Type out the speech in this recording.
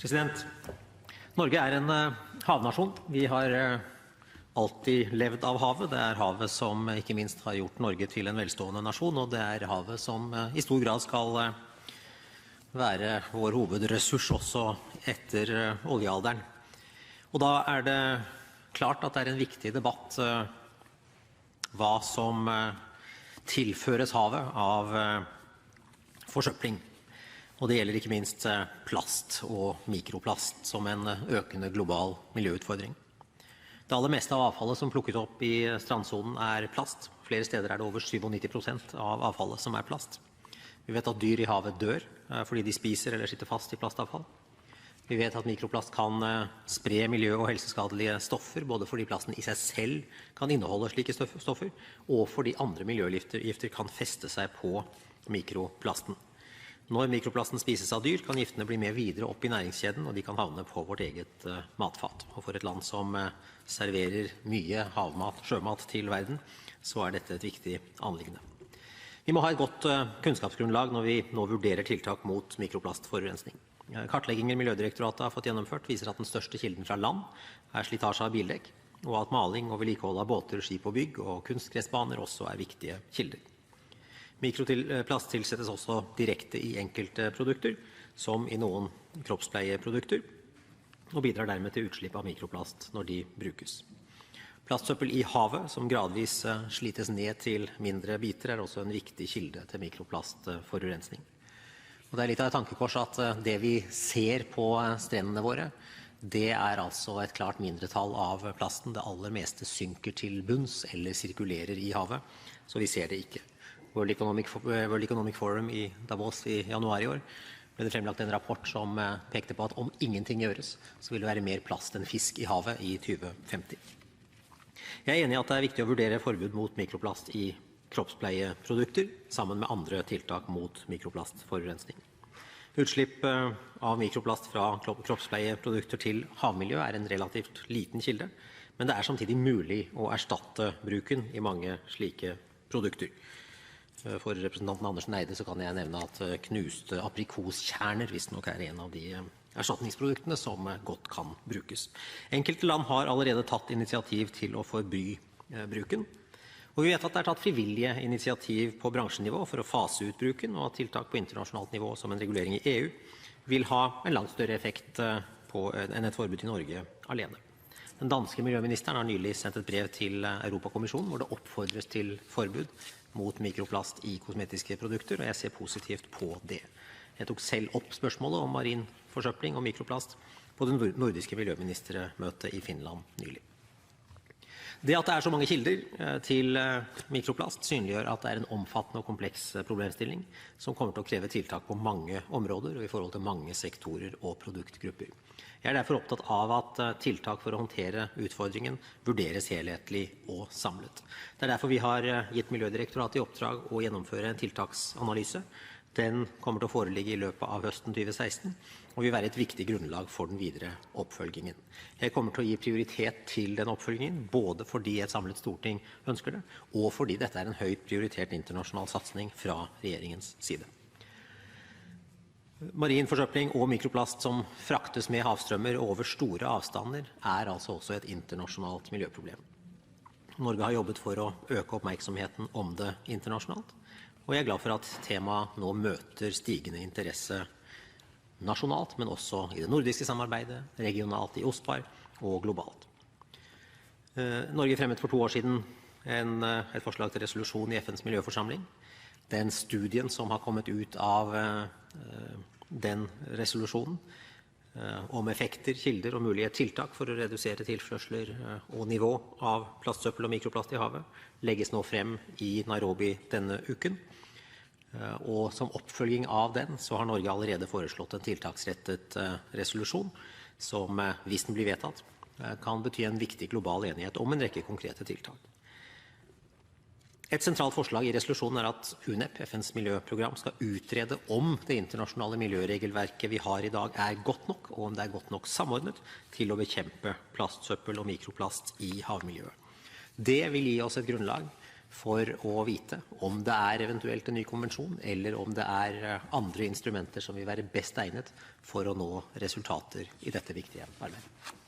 President, Norge er en havnasjon. Vi har alltid levd av havet. Det er havet som ikke minst har gjort Norge til en velstående nasjon, og det er havet som i stor grad skal være vår hovedressurs også etter oljealderen. Og da er det klart at det er en viktig debatt hva som tilføres havet av forsøpling. Og det gjelder ikke minst plast og mikroplast som en økende global miljøutfordring. Det aller meste av avfallet som plukkes opp i strandsonen er plast. Flere steder er det over 97% av avfallet som er plast. Vi vet at dyr i havet dør fordi de spiser eller sitter fast i plastavfall. Vi vet at mikroplast kan spre miljø- og helseskadelige stoffer, både fordi plasten i seg selv kan inneholde slike stoffer, og fordi andre miljøgifter kan feste seg på mikroplasten. Når mikroplasten spises av dyr, kan giftene bli med videre opp i næringskjeden, og de kan havne på vårt eget matfat. Og for et land som serverer mye havmat, sjømat til verden, så er dette et viktig anliggende. Vi må ha et godt kunnskapsgrunnlag når vi nå vurderer tiltak mot mikroplastforurensning. Kartlegginger Miljødirektoratet har fått gjennomført viser at den største kilden fra land er slitasje av bildekk, og at maling og vedlikehold av båter, skip og bygg og kunstgressbaner også er viktige kilder. Mikroplast tilsettes også direkte i enkelte produkter, som i noen kroppspleieprodukter, og bidrar dermed til utslipp av mikroplast når de brukes. Plastsøppel i havet, som gradvis slites ned til mindre biter, er også en viktig kilde til mikroplastforurensning. Og det er litt av et tankekors at det vi ser på strendene våre, det er altså et klart mindretall av plasten. Det aller meste synker til bunns eller sirkulerer i havet, så vi ser det ikke. World Economic Forum i Davos i januar i år ble det fremlagt en rapport som pekte på at om ingenting gjøres, så vil det være mer plast enn fisk i havet i 2050. Jeg er enig i at det er viktig å vurdere forbud mot mikroplast i kroppspleieprodukter, sammen med andre tiltak mot mikroplastforurensning. Utslipp av mikroplast fra kroppspleieprodukter til havmiljø er en relativt liten kilde, men det er samtidig mulig å erstatte bruken i mange slike produkter. For representanten Andersen Eide så kan jeg nevne at knuste aprikoskjerner visstnok er en av de erstatningsproduktene som godt kan brukes. Enkelte land har allerede tatt initiativ til å forby bruken, og vi vet at det er tatt frivillige initiativ på bransjenivå for å fase ut bruken, og at tiltak på internasjonalt nivå som en regulering i EU vil ha en langt større effekt enn et forbud i Norge alene. Den danske miljøministeren har nylig sendt et brev til Europakommisjonen hvor det oppfordres til forbud mot mikroplast i kosmetiske produkter, og jeg ser positivt på det. Jeg tok selv opp spørsmålet om marin forsøpling og mikroplast på det nordiske miljøministermøtet i Finland nylig. Det at det er så mange kilder til mikroplast synliggjør at det er en omfattende og kompleks problemstilling som kommer til å kreve tiltak på mange områder og i forhold til mange sektorer og produktgrupper. Jeg er derfor opptatt av at tiltak for å håndtere utfordringen vurderes helhetlig og samlet. Det er derfor vi har gitt Miljødirektoratet i oppdrag å gjennomføre en tiltaksanalyse. Den kommer til å foreligge i løpet av høsten 2016, og vil være et viktig grunnlag for den videre oppfølgingen. Jeg kommer til å gi prioritet til den oppfølgingen, både fordi et samlet storting ønsker det, og fordi dette er en høyt prioritert internasjonal satsing fra regjeringens side. Marin forsøpling og mikroplast som fraktes med havstrømmer over store avstander er altså også et internasjonalt miljøproblem. Norge har jobbet for å øke oppmerksomheten om det internasjonalt, og jeg er glad for at temaet nå møter stigende interesse nasjonalt, men også i det nordiske samarbeidet, regionalt i OSPAR og globalt. Norge fremmet for 2 år siden et forslag til resolusjon i FNs miljøforsamling. Den studien som har kommet ut av den resolusjonen om effekter, kilder og mulige tiltak for å redusere tilførsler og nivå av plastsøppel og mikroplast i havet, legges nå frem i Nairobi denne uken. Og som oppfølging av den så har Norge allerede foreslått en tiltaksrettet resolusjon som, hvis den blir vedtatt, kan bety en viktig global enighet om en rekke konkrete tiltak. Et sentralt forslag i resolusjonen er at UNEP, FNs miljøprogram, skal utrede om det internasjonale miljøregelverket vi har i dag er godt nok, og om det er godt nok samordnet til å bekjempe plastsøppel og mikroplast i havmiljøet. Det vil gi oss et grunnlag for å vite om det er eventuelt en ny konvensjon, eller om det er andre instrumenter som vil være best egnet for å nå resultater i dette viktige arbeidet.